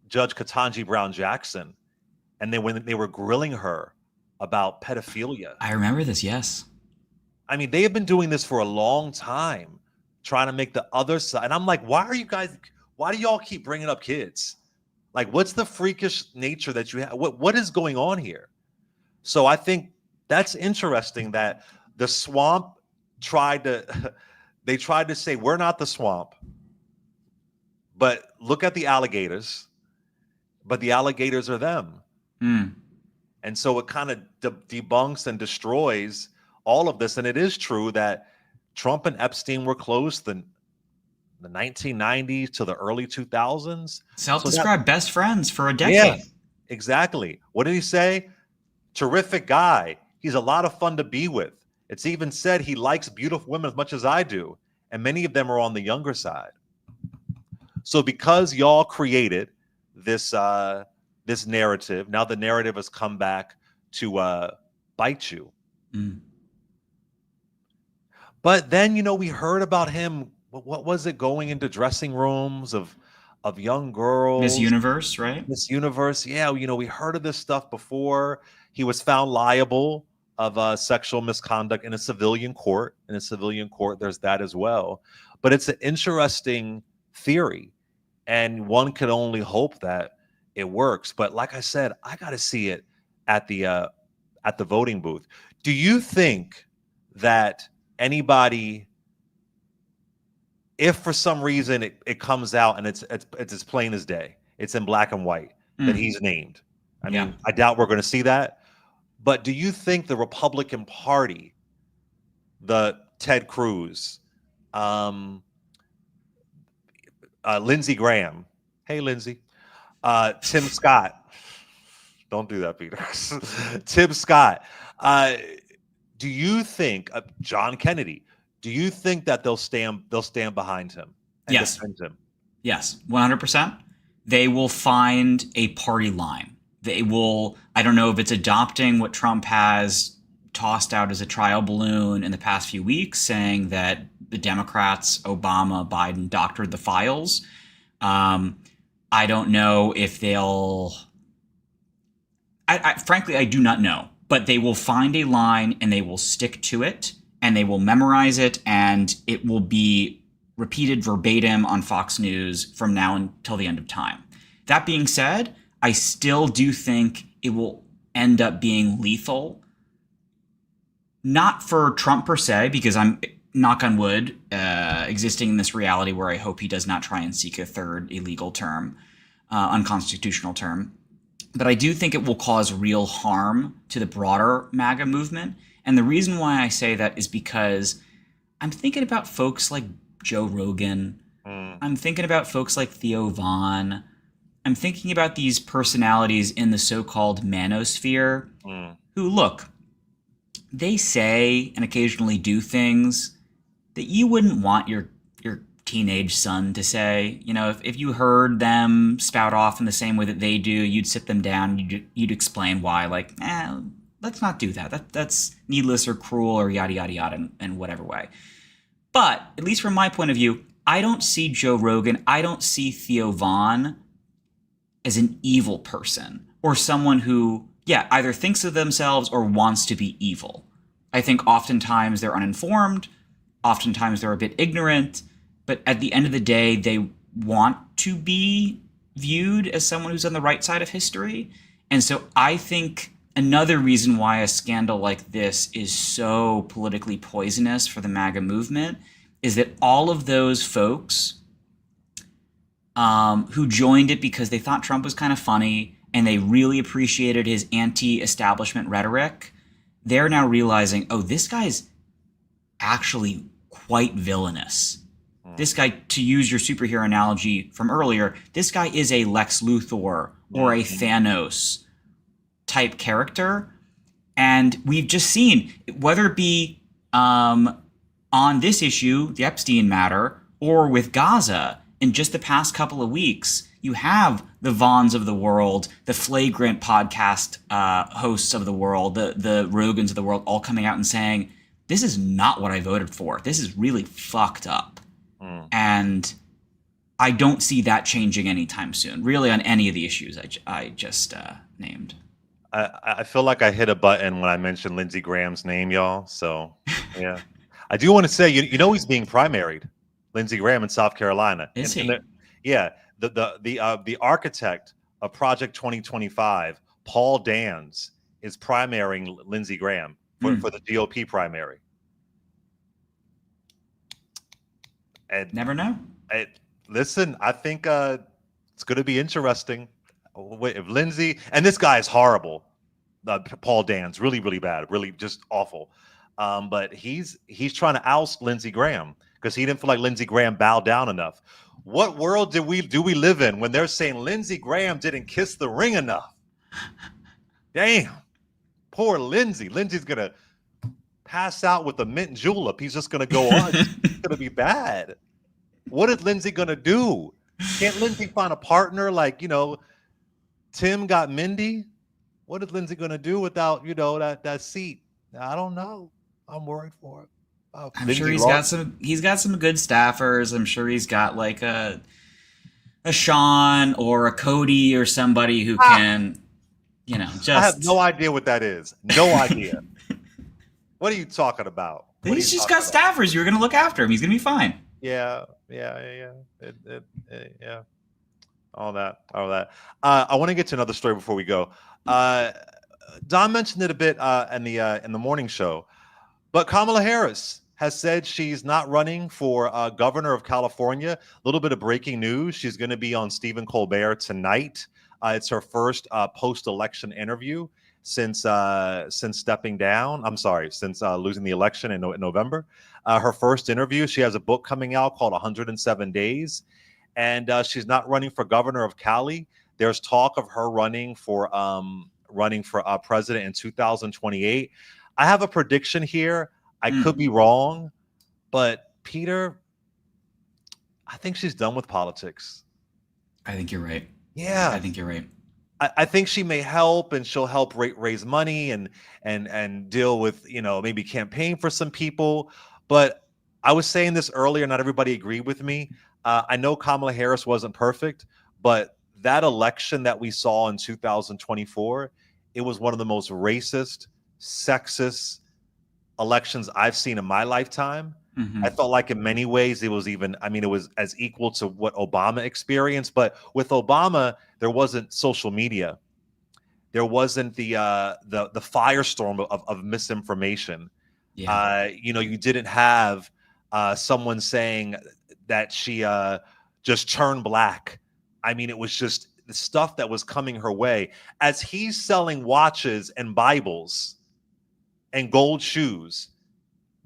Judge Ketanji Brown Jackson, and when they were grilling her about pedophilia. I remember this, yes. I mean, they have been doing this for a long time, trying to make the other side. And I'm like, why do y'all keep bringing up kids? Like, what's the freakish nature that you have? What is going on here? So I think that's interesting that the swamp tried to say, we're not the swamp, but look at the alligators, but the alligators are them. Mm. And so it kind of debunks and destroys all of this. And it is true that Trump and Epstein were close the 1990s to the early 2000s. Self-described best friends for a decade. Yeah, exactly. What did he say? Terrific guy. He's a lot of fun to be with. It's even said he likes beautiful women as much as I do. And many of them are on the younger side. So because y'all created this this narrative, now the narrative has come back to bite you. Mm. But then, you know, we heard about him. What was it? Going into dressing rooms of young girls. Miss Universe, right? Miss Universe. Yeah, you know, we heard of this stuff before. He was found liable of sexual misconduct in a civilian court. In a civilian court, there's that as well. But it's an interesting theory, and one could only hope that it works. But like I said, I got to see it at the voting booth. Do you think that anybody, if for some reason it comes out and it's as plain as day, it's in black and white that he's named? I mean, I doubt we're going to see that. But do you think the Republican Party, the Ted Cruz, Lindsey Graham, hey Lindsey, Tim Scott, don't do that, Peter. Tim Scott, do you think John Kennedy? Do you think that they'll stand behind him and defend him? Yes, 100%. They will find a party line. They will, I don't know if it's adopting what Trump has tossed out as a trial balloon in the past few weeks, saying that the Democrats, Obama, Biden doctored the files. I don't know if they'll, frankly, I do not know, but they will find a line and they will stick to it, and they will memorize it, and it will be repeated verbatim on Fox News from now until the end of time. That being said, I still do think it will end up being lethal. Not for Trump per se, because I'm, knock on wood, existing in this reality where I hope he does not try and seek a third illegal term, unconstitutional term. But I do think it will cause real harm to the broader MAGA movement. And the reason why I say that is because I'm thinking about folks like Joe Rogan. I'm thinking about folks like Theo Vaughn. I'm thinking about these personalities in the so-called manosphere who, look, they say and occasionally do things that you wouldn't want your teenage son to say. You know, if you heard them spout off in the same way that they do, you'd sit them down, you'd explain why, like, let's not do that. That's needless or cruel or yada, yada, yada in whatever way. But at least from my point of view, I don't see Joe Rogan, I don't see Theo Vaughn as an evil person or someone who, either thinks of themselves or wants to be evil. I think oftentimes they're uninformed, oftentimes they're a bit ignorant, but at the end of the day, they want to be viewed as someone who's on the right side of history. And so I think another reason why a scandal like this is so politically poisonous for the MAGA movement is that all of those folks who joined it because they thought Trump was kind of funny and they really appreciated his anti-establishment rhetoric, they're now realizing, oh, this guy's actually quite villainous. This guy, to use your superhero analogy from earlier, this guy is a Lex Luthor or a Thanos type character. And we've just seen, whether it be on this issue, the Epstein matter, or with Gaza, in just the past couple of weeks, you have the Vaughns of the world, the Flagrant podcast hosts of the world, the Rogans of the world, all coming out and saying, this is not what I voted for. This is really fucked up. And I don't see that changing anytime soon, really, on any of the issues I just named. I feel like I hit a button when I mentioned Lindsey Graham's name, y'all. So, yeah. I do want to say, you know, he's being primaried, Lindsey Graham in South Carolina. Is he? Yeah. The architect of Project 2025, Paul Dans, is primarying Lindsey Graham for the GOP primary. And never know. Listen, I think it's going to be interesting. Wait, if Lindsey, and this guy is horrible, Paul Dans, really, really bad, really just awful. But he's trying to oust Lindsey Graham because he didn't feel like Lindsey Graham bowed down enough. What world do we live in when they're saying Lindsey Graham didn't kiss the ring enough? Damn, poor Lindsey. Lindsey's gonna pass out with a mint julep. He's just gonna go on. It's gonna be bad. What is Lindsey gonna do? Can't Lindsey find a partner like, you know, Tim got Mindy? What is Lindsey gonna do without, you know, that seat? I don't know. I'm worried for it. I'm sure he's got some good staffers. I'm sure he's got like a Sean or a Cody or somebody who can, you know, just. I have no idea what that is. No idea. What are you talking about? He's just got staffers. You're going to look after him. He's going to be fine. Yeah. All that. I want to get to another story before we go. Don mentioned it a bit in the morning show, but Kamala Harris has said she's not running for governor of California. A little bit of breaking news: she's going to be on Stephen Colbert tonight. It's her first post-election interview since stepping down. I'm sorry, since losing the election in November. Her first interview. She has a book coming out called 107 Days, and she's not running for governor of Cali. There's talk of her running for president in 2028. I have a prediction here. I could be wrong, but Peter, I think she's done with politics. I think you're right. Yeah, I think you're right. I think she may help, and she'll help raise money and deal with, you know, maybe campaign for some people. But I was saying this earlier, not everybody agreed with me. I know Kamala Harris wasn't perfect, but that election that we saw in 2024, it was one of the most racist, sexist elections I've seen in my lifetime. I felt like in many ways it was as equal to what Obama experienced. But with Obama, there wasn't social media. There wasn't the firestorm of misinformation. Yeah. You didn't have someone saying that she just turned black. I mean, it was just the stuff that was coming her way. As he's selling watches and Bibles and gold shoes,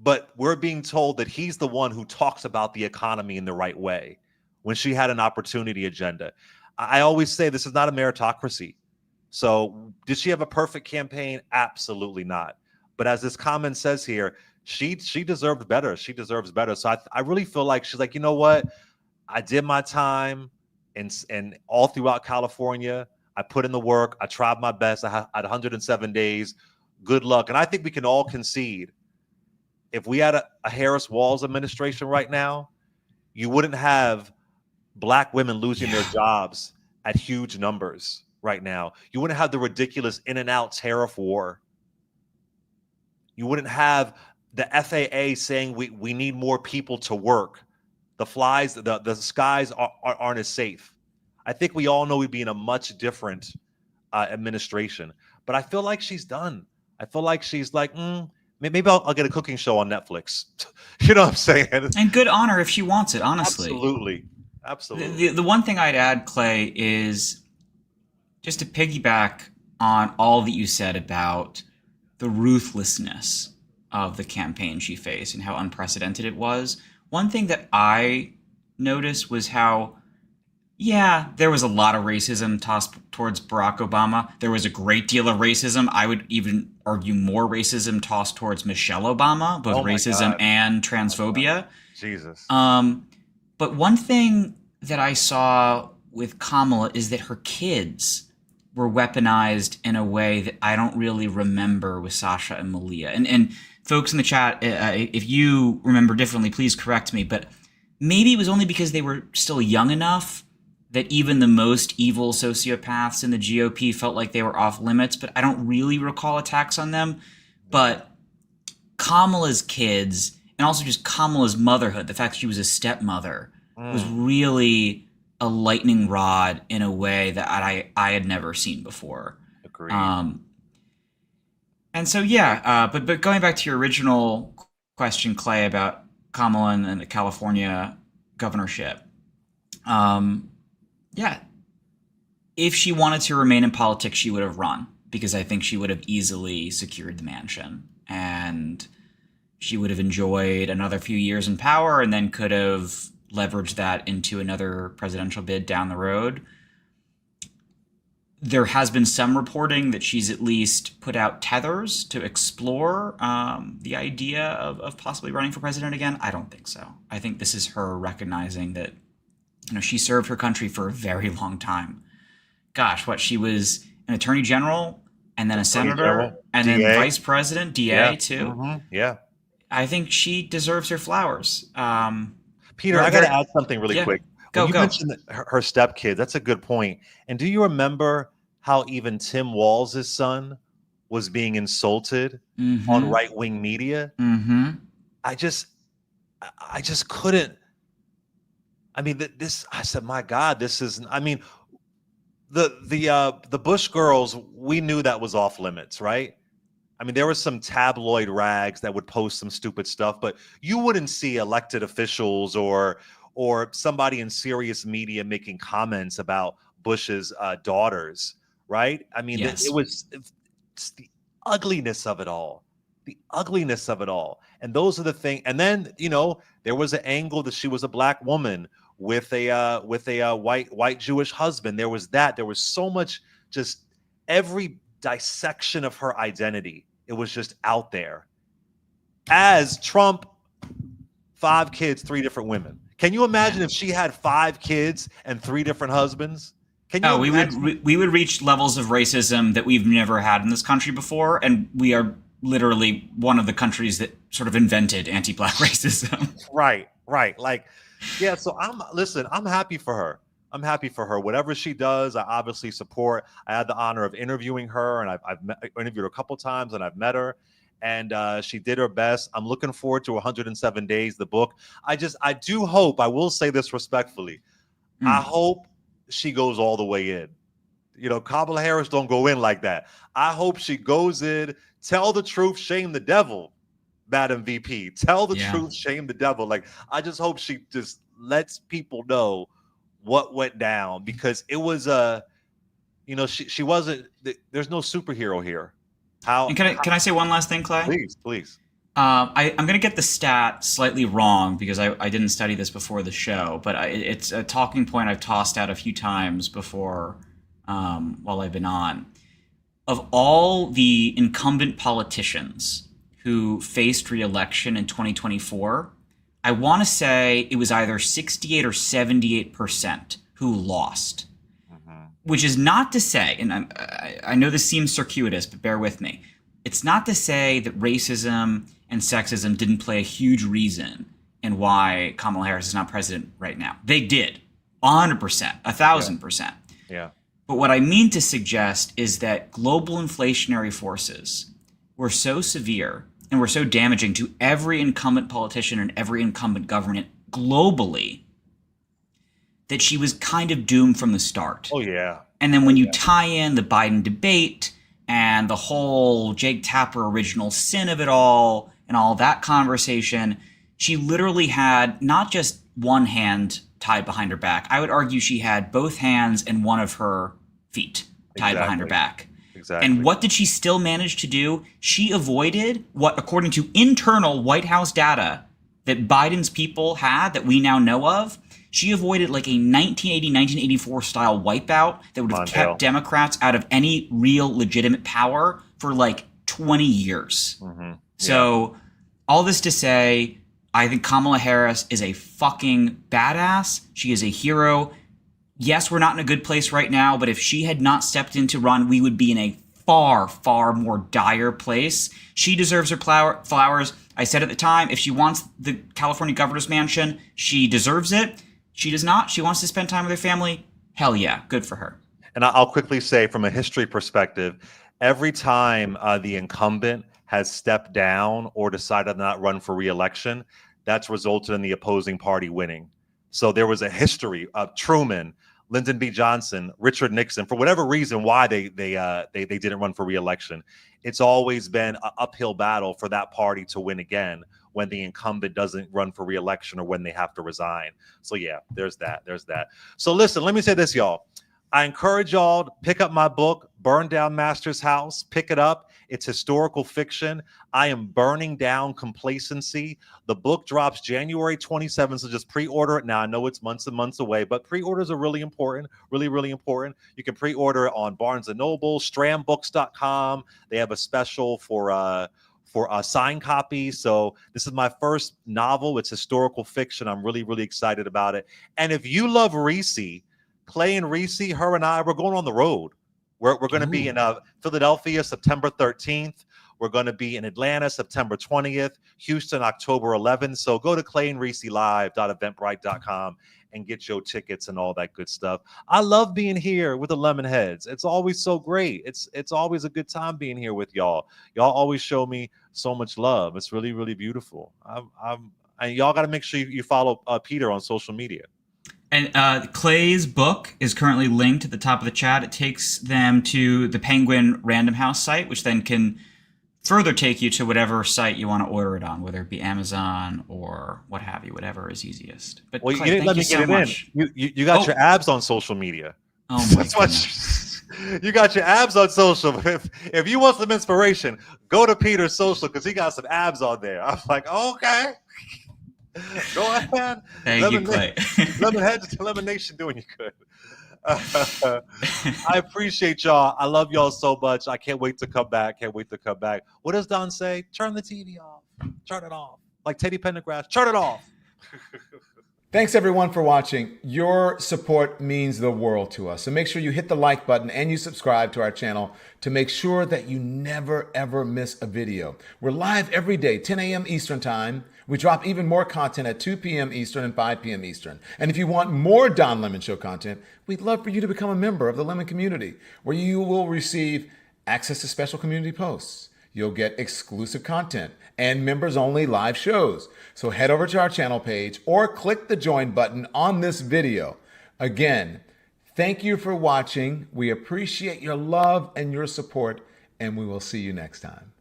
but we're being told that he's the one who talks about the economy in the right way when she had an opportunity agenda. I always say this is not a meritocracy. So did she have a perfect campaign? Absolutely not. But as this comment says here, she deserved better. She deserves better. So I really feel like she's like, you know what? I did my time and all throughout California. I put in the work. I tried my best. I had 107 days. Good luck. And I think we can all concede, if we had a Harris Walz administration right now, you wouldn't have black women losing their jobs at huge numbers right now. You wouldn't have the ridiculous in-and-out tariff war. You wouldn't have the FAA saying we need more people to work. The skies aren't as safe. I think we all know we'd be in a much different administration. But I feel like she's done. I feel like she's like, maybe I'll get a cooking show on Netflix. You know what I'm saying? And good honor if she wants it, honestly. Absolutely. The one thing I'd add, Clay, is just to piggyback on all that you said about the ruthlessness of the campaign she faced and how unprecedented it was. One thing that I noticed was how Yeah, there was a lot of racism tossed towards Barack Obama. There was a great deal of racism. I would even argue more racism tossed towards Michelle Obama, both racism God. and transphobia. Jesus. But one thing that I saw with Kamala is that her kids were weaponized in a way that I don't really remember with Sasha and Malia. And folks in the chat, if you remember differently, please correct me. But maybe it was only because they were still young enough that even the most evil sociopaths in the GOP felt like they were off limits, but I don't really recall attacks on them. But Kamala's kids, and also just Kamala's motherhood, the fact that she was a stepmother, was really a lightning rod in a way that I had never seen before. Agreed. And so, but going back to your original question, Clay, about Kamala and the California governorship, if she wanted to remain in politics, she would have run, because I think she would have easily secured the mansion, and she would have enjoyed another few years in power and then could have leveraged that into another presidential bid down the road. There has been some reporting that she's at least put out tethers to explore the idea of possibly running for president again. I don't think so. I think this is her recognizing that, she served her country for a very long time. Gosh, she was an attorney general and then a senator and then vice president, DA too. Mm-hmm. Yeah. I think she deserves her flowers. Peter, I got to add something really quick. Go. You mentioned her stepkids. That's a good point. And do you remember how even Tim Walz' son was being insulted on right-wing media? Mm-hmm. I just couldn't. I mean, I said, my God, this is, I mean, the Bush girls, we knew that was off limits, right? I mean, there was some tabloid rags that would post some stupid stuff, but you wouldn't see elected officials or somebody in serious media making comments about Bush's daughters, right? I mean, yes. It's the ugliness of it all. And those are the things. And then, there was an angle that she was a black woman with a white Jewish husband. There was that. There was so much, just every dissection of her identity. It was just out there. As Trump, 5 kids, 3 different women. Can you imagine if she had 5 kids and 3 different husbands? We would reach levels of racism that we've never had in this country before, and we are literally one of the countries that sort of invented anti-black racism. Right. Like, yeah. So I'm happy for her. Whatever she does, I obviously support. I had the honor of interviewing her, and I've interviewed her a couple times, and I've met her, and she did her best. I'm looking forward to 107 Days, the book. I do hope, I will say this respectfully, I hope she goes all the way in. Kamala Harris don't go in like that. I hope she goes in, tell the truth, shame the devil, Madam VP. Tell the truth, shame the devil. Like, I just hope she just lets people know what went down, because it was she wasn't. There's no superhero here. Can I say one last thing, Clay? Please. I'm going to get the stat slightly wrong because I didn't study this before the show, but it's a talking point I've tossed out a few times before while I've been on. Of all the incumbent politicians who faced re-election in 2024, I want to say it was either 68 or 78% who lost. Which is not to say, and I know this seems circuitous, but bear with me. It's not to say that racism and sexism didn't play a huge reason in why Kamala Harris is not president right now. They did, 100%, 1,000%. Yeah. But what I mean to suggest is that global inflationary forces were so severe and were so damaging to every incumbent politician and every incumbent government globally that she was kind of doomed from the start. Oh, yeah. And then when you tie in the Biden debate and the whole Jake Tapper original sin of it all and all that conversation, she literally had not just one hand tied behind her back. I would argue she had both hands and one of her feet tied behind her back. Exactly. And what did she still manage to do? She avoided what, according to internal White House data that Biden's people had that we now know of, She avoided like a 1980, 1984 style wipeout that would have kept Democrats out of any real legitimate power for like 20 years. So all this to say, I think Kamala Harris is a fucking badass. She is a hero. Yes, we're not in a good place right now, but if she had not stepped in to run, we would be in a far, far more dire place. She deserves her flowers. I said at the time, if she wants the California governor's mansion, she deserves it. She does not. She wants to spend time with her family. Hell yeah, good for her. And I'll quickly say, from a history perspective, every time the incumbent has stepped down or decided to not run for re-election, that's resulted in the opposing party winning. So there was a history of Truman, Lyndon B. Johnson, Richard Nixon, for whatever reason why they didn't run for re-election. It's always been an uphill battle for that party to win again when the incumbent doesn't run for re-election or when they have to resign. So yeah, there's that. So listen, let me say this, y'all. I encourage y'all to pick up my book, Burn Down Master's House. Pick it up. It's historical fiction. I am burning down complacency. The book drops January 27th, so just pre-order it now. I know it's months and months away, but pre-orders are really important, really, really important. You can pre-order it on Barnes & Noble, strandbooks.com. They have a special for signed copies. So this is my first novel. It's historical fiction. I'm really, really excited about it. And if you love Reese, Clay and Reese, her and I, we're going on the road. We're going to be in Philadelphia, September 13th. We're going to be in Atlanta, September 20th, Houston, October 11th. So go to clayandreeselive.eventbrite.com and get your tickets and all that good stuff. I love being here with the Lemonheads. It's always so great. It's always a good time being here with y'all. Y'all always show me so much love. It's really, really beautiful. And y'all got to make sure you follow Peter on social media. And Clay's book is currently linked at the top of the chat. It takes them to the Penguin Random House site, which then can further take you to whatever site you want to order it on, whether it be Amazon or what have you, whatever is easiest. But well, Clay, you didn't let me get it much. in. You got your abs on social media. Oh my goodness. You got your abs on social. If you want some inspiration, go to Peter's social because he got some abs on there. I was like, okay. Go ahead. Thank you, Clay. Lemon Nation doing you good. I appreciate y'all. I love y'all so much. I can't wait to come back. What does Don say? Turn the TV off. Turn it off. Like Teddy Pendergrass. Turn it off. Thanks everyone for watching. Your support means the world to us. So make sure you hit the like button and you subscribe to our channel to make sure that you never ever miss a video. We're live every day, 10 a.m. Eastern time. We drop even more content at 2 p.m. Eastern and 5 p.m. Eastern. And if you want more Don Lemon Show content, we'd love for you to become a member of the Lemon community, where you will receive access to special community posts. You'll get exclusive content and members-only live shows. So head over to our channel page or click the join button on this video. Again, thank you for watching. We appreciate your love and your support, and we will see you next time.